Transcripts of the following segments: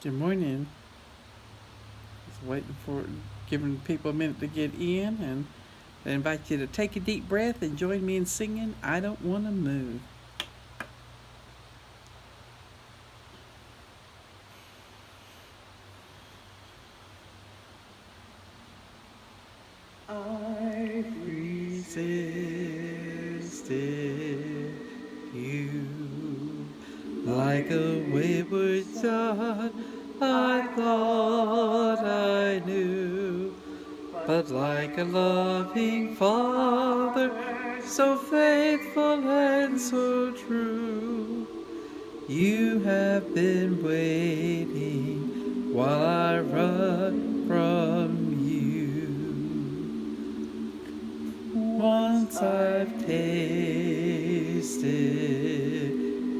Good morning. Just waiting for giving people a minute to get in, and I invite you to take a deep breath and join me in singing I Don't Want to Move. I've resisted you like a wayward son. I thought I knew, but like a loving father, so faithful and so true, you have been waiting while I run from you. Once I've tasted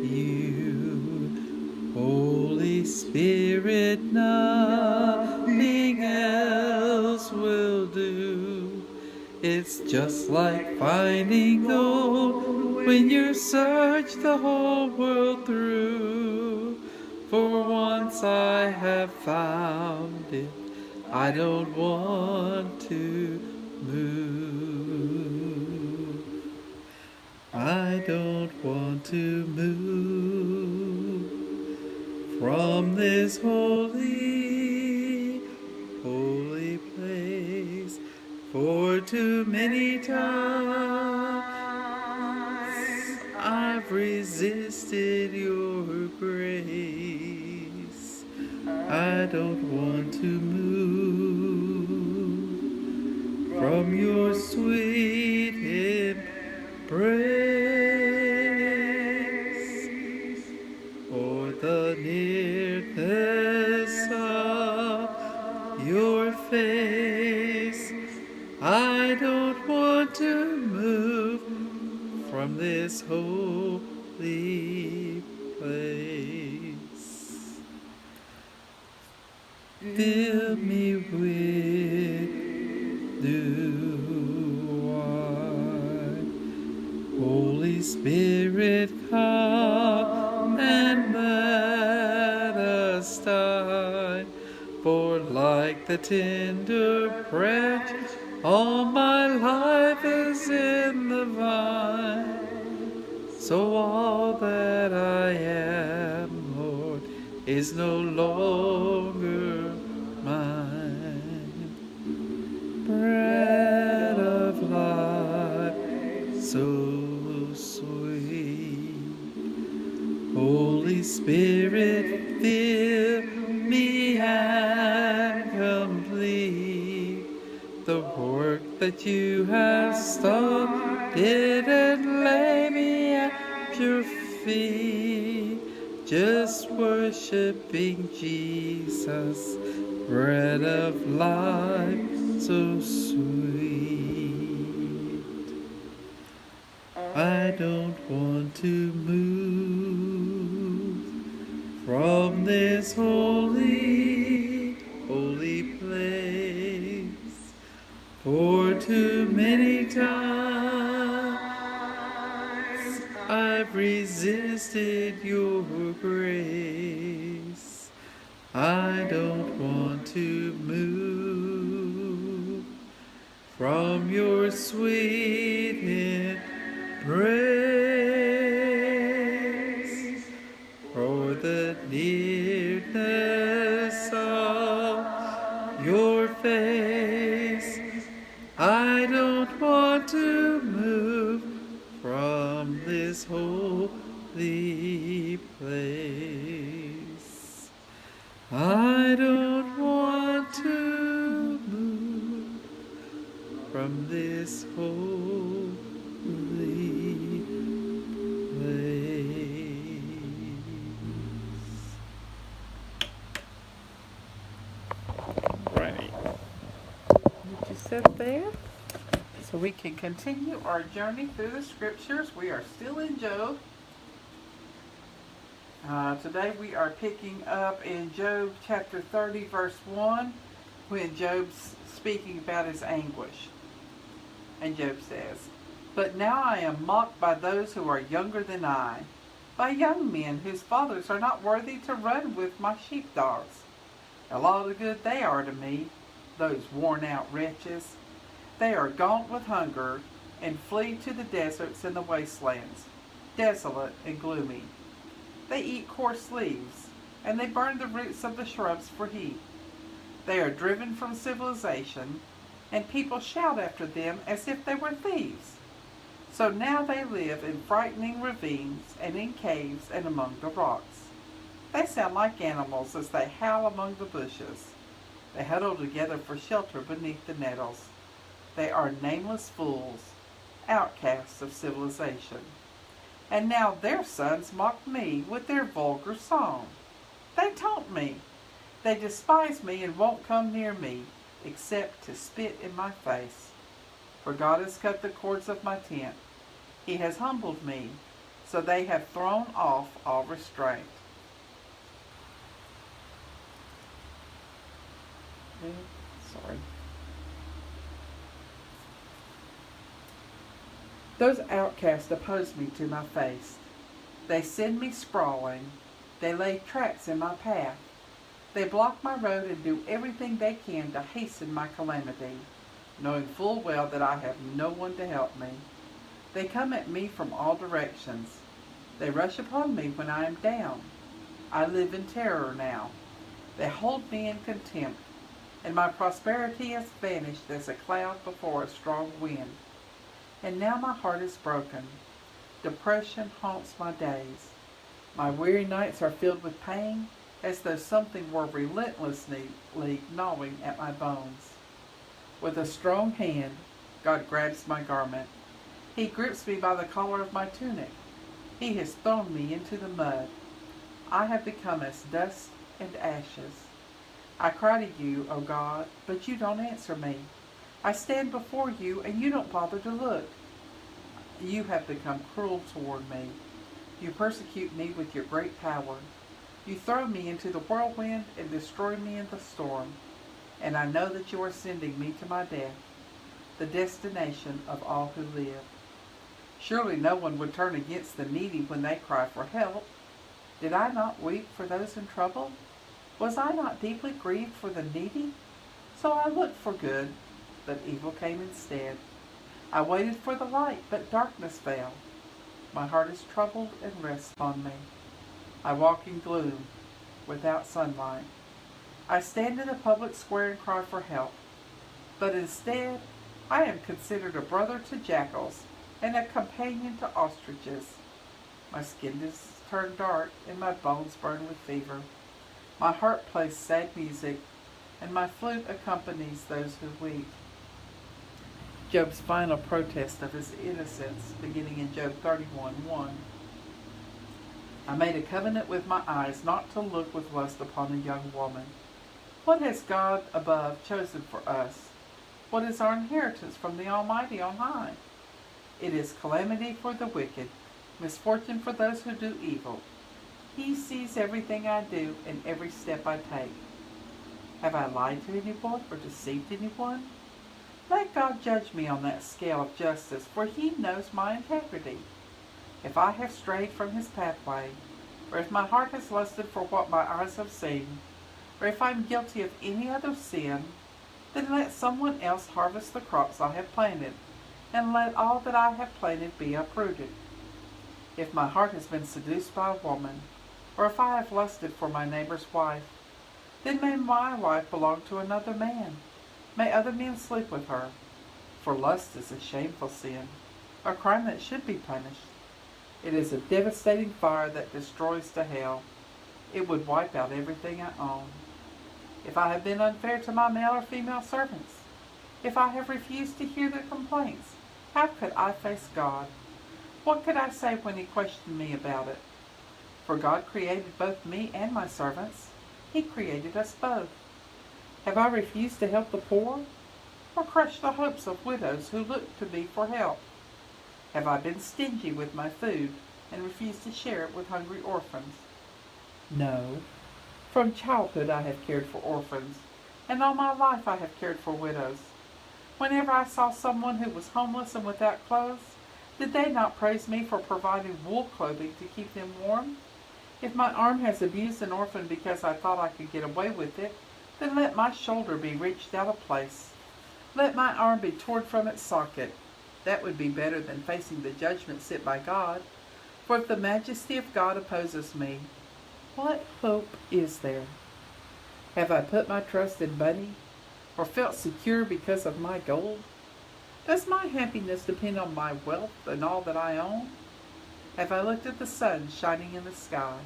you, Holy Spirit, nothing else will do. It's just like finding gold when you search the whole world through. For once I have found it, I don't want to move. I don't want to move from this holy place. For too many times I've resisted your grace. I don't want to move from your sweet embrace, or the nearness of your face. I don't want to move from this holy place. Fill me with new wine. Holy Spirit, come and let us dine. For like the tender branch, all my life is in the vine. So all that I am, Lord, is no longer mine. Bread of life, so sweet. Holy Spirit, fill me and complete the work that you have started, and lay me at your feet, just worshiping Jesus, bread of life, so sweet. I don't want to move from this holy place. For too many times I've resisted your grace. I don't want to move from your sweet embrace, or the nearness of your face. I don't want to move from this holy place. I don't want to move from this holy place. Right. Did you sit there? So we can continue our journey through the scriptures. We are still in Job. Today we are picking up in Job chapter 30, verse 1, when Job's speaking about his anguish. And Job says, "But now I am mocked by those who are younger than I. by young men whose fathers are not worthy to run with my sheepdogs. A lot of good they are to me, those worn-out wretches. They are gaunt with hunger, and flee to the deserts and the wastelands, desolate and gloomy. They eat coarse leaves, and they burn the roots of the shrubs for heat. They are driven from civilization, and people shout after them as if they were thieves. So now they live in frightening ravines and in caves and among the rocks. They sound like animals as they howl among the bushes. They huddle together for shelter beneath the nettles. They are nameless fools, outcasts of civilization. And now their sons mock me with their vulgar song. They taunt me. They despise me and won't come near me, except to spit in my face. For God has cut the cords of my tent. He has humbled me, so they have thrown off all restraint. Sorry. Those outcasts oppose me to my face. They send me sprawling. They lay traps in my path. They block my road and do everything they can to hasten my calamity, knowing full well that I have no one to help me. They come at me from all directions. They rush upon me when I am down. I live in terror now. They hold me in contempt, and my prosperity has vanished as a cloud before a strong wind. And now my heart is broken. Depression haunts my days. My weary nights are filled with pain, as though something were relentlessly gnawing at my bones. With a strong hand, God grabs my garment. He grips me by the collar of my tunic. He has thrown me into the mud. I have become as dust and ashes. I cry to you, O God, but you don't answer me. I stand before you, and you don't bother to look. You have become cruel toward me. You persecute me with your great power. You throw me into the whirlwind and destroy me in the storm. And I know that you are sending me to my death, the destination of all who live. Surely no one would turn against the needy when they cry for help. Did I not weep for those in trouble? Was I not deeply grieved for the needy? So I looked for good, but evil came instead. I waited for the light, but darkness fell. My heart is troubled and rests on me. I walk in gloom, without sunlight. I stand in the public square and cry for help. But instead, I am considered a brother to jackals and a companion to ostriches. My skin is turned dark and my bones burn with fever. My heart plays sad music, and my flute accompanies those who weep. Job's final protest of his innocence, beginning in Job 31:1. I made a covenant with my eyes not to look with lust upon a young woman. What has God above chosen for us? What is our inheritance from the Almighty on high? It is calamity for the wicked, misfortune for those who do evil. He sees everything I do and every step I take. Have I lied to anyone or deceived anyone? Let God judge me on that scale of justice, for He knows my integrity. If I have strayed from His pathway, or if my heart has lusted for what my eyes have seen, or if I am guilty of any other sin, then let someone else harvest the crops I have planted, and let all that I have planted be uprooted. If my heart has been seduced by a woman, or if I have lusted for my neighbor's wife, then may my wife belong to another man. May other men sleep with her. For lust is a shameful sin, a crime that should be punished. It is a devastating fire that destroys to hell. It would wipe out everything I own. If I have been unfair to my male or female servants, if I have refused to hear their complaints, how could I face God? What could I say when He questioned me about it? For God created both me and my servants. He created us both. Have I refused to help the poor, or crushed the hopes of widows who look to me for help? Have I been stingy with my food and refused to share it with hungry orphans? No. From childhood I have cared for orphans, and all my life I have cared for widows. Whenever I saw someone who was homeless and without clothes, Did they not praise me for providing wool clothing to keep them warm? If my arm has abused an orphan because I thought I could get away with it, then let my shoulder be reached out of place. Let my arm be torn from its socket. That would be better than facing the judgment sent by God. For if the majesty of God opposes me, what hope is there? Have I put my trust in money, or felt secure because of my gold? Does my happiness depend on my wealth and all that I own? Have I looked at the sun shining in the sky,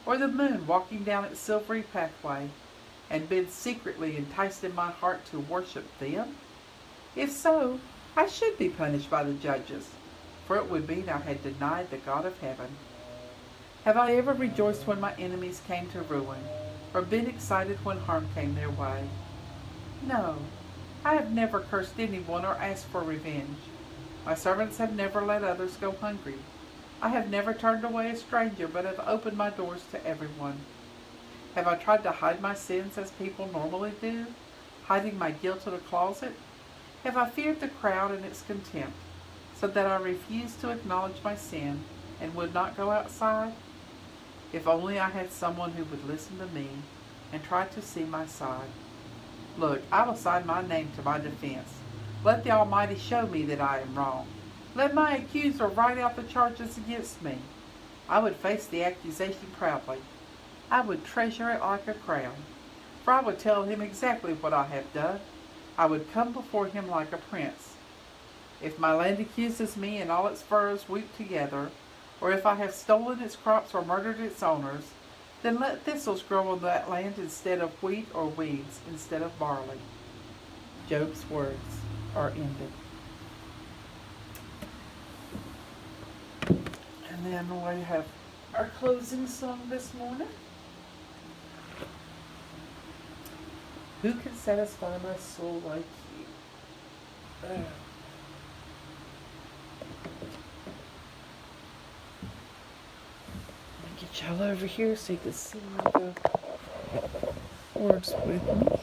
or the moon walking down its silvery pathway, and been secretly enticed in my heart to worship them? If so, I should be punished by the judges, for it would mean I had denied the God of heaven. Have I ever rejoiced when my enemies came to ruin, or been excited when harm came their way? No, I have never cursed anyone or asked for revenge. My servants have never let others go hungry. I have never turned away a stranger, but have opened my doors to everyone. Have I tried to hide my sins as people normally do, hiding my guilt in a closet? Have I feared the crowd and its contempt, so that I refused to acknowledge my sin and would not go outside? If only I had someone who would listen to me and try to see my side. Look, I will sign my name to my defense. Let the Almighty show me that I am wrong. Let my accuser write out the charges against me. I would face the accusation proudly. I would treasure it like a crown, for I would tell him exactly what I have done. I would come before him like a prince. If my land accuses me and all its furrows weep together, or if I have stolen its crops or murdered its owners, then let thistles grow on that land instead of wheat, or weeds instead of barley. Job's words are ended. And then we have our closing song this morning. Who can satisfy my soul like you? Get y'all over here so you can see the words with me.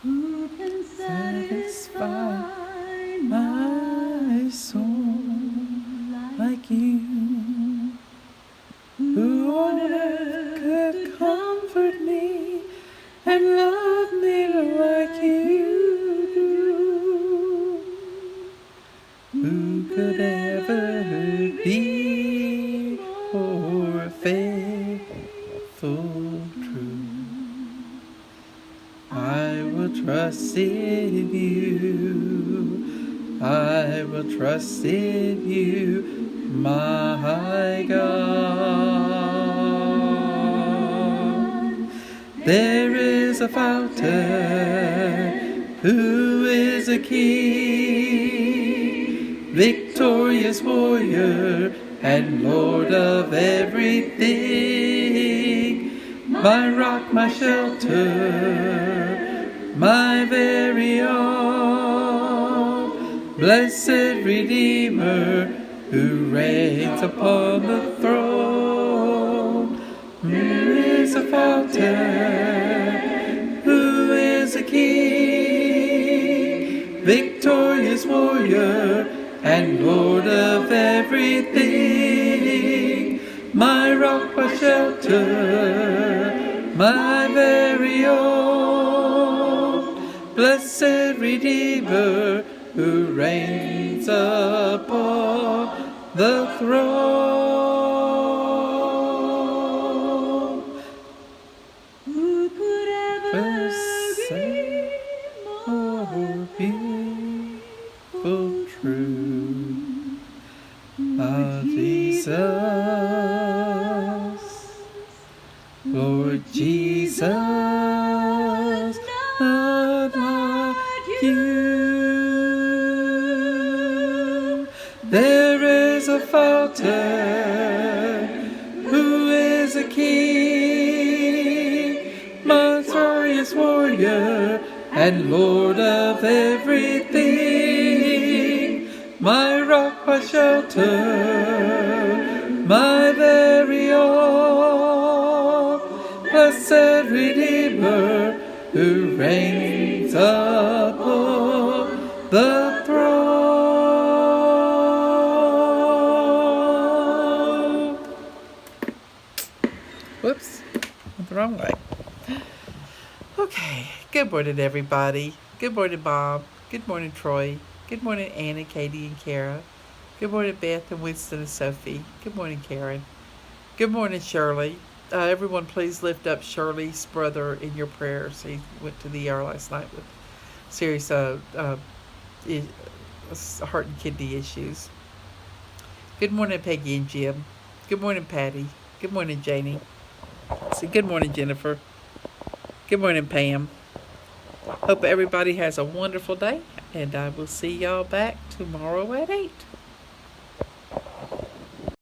Who can satisfy my soul like you? Who on earth could comfort me and love me like you do? Who could ever be more faithful, true? I will trust in you. I will trust in you, my God. There is a fountain, who is a king, victorious warrior and Lord of everything. My rock, my shelter, my very own, blessed Redeemer, who reigns upon the throne. Who is a fountain, who is a king, victorious warrior and Lord of everything. My rock, my shelter, my very own, blessed Redeemer, who reigns upon the throne. Who could ever be more beautiful, true? Ah, Jesus, Lord Jesus, not like you. There is a fountain, who is a king, my glorious warrior and Lord of everything. my rock, my shelter, my very own, blessed Redeemer, who reigns upon the throne. Whoops, went the wrong way. Okay, good morning, everybody. Good morning, Bob. Good morning, Troy. Good morning, Anna, Katie, and Kara. Good morning, Beth and Winston and Sophie. Good morning, Karen. Good morning, Shirley. Everyone, please lift up Shirley's brother in your prayers. He went to the ER last night with serious heart and kidney issues. Good morning, Peggy and Jim. Good morning, Patty. Good morning, Janie. Good morning, Jennifer. Good morning, Pam. Hope everybody has a wonderful day, and I will see y'all back tomorrow at 8.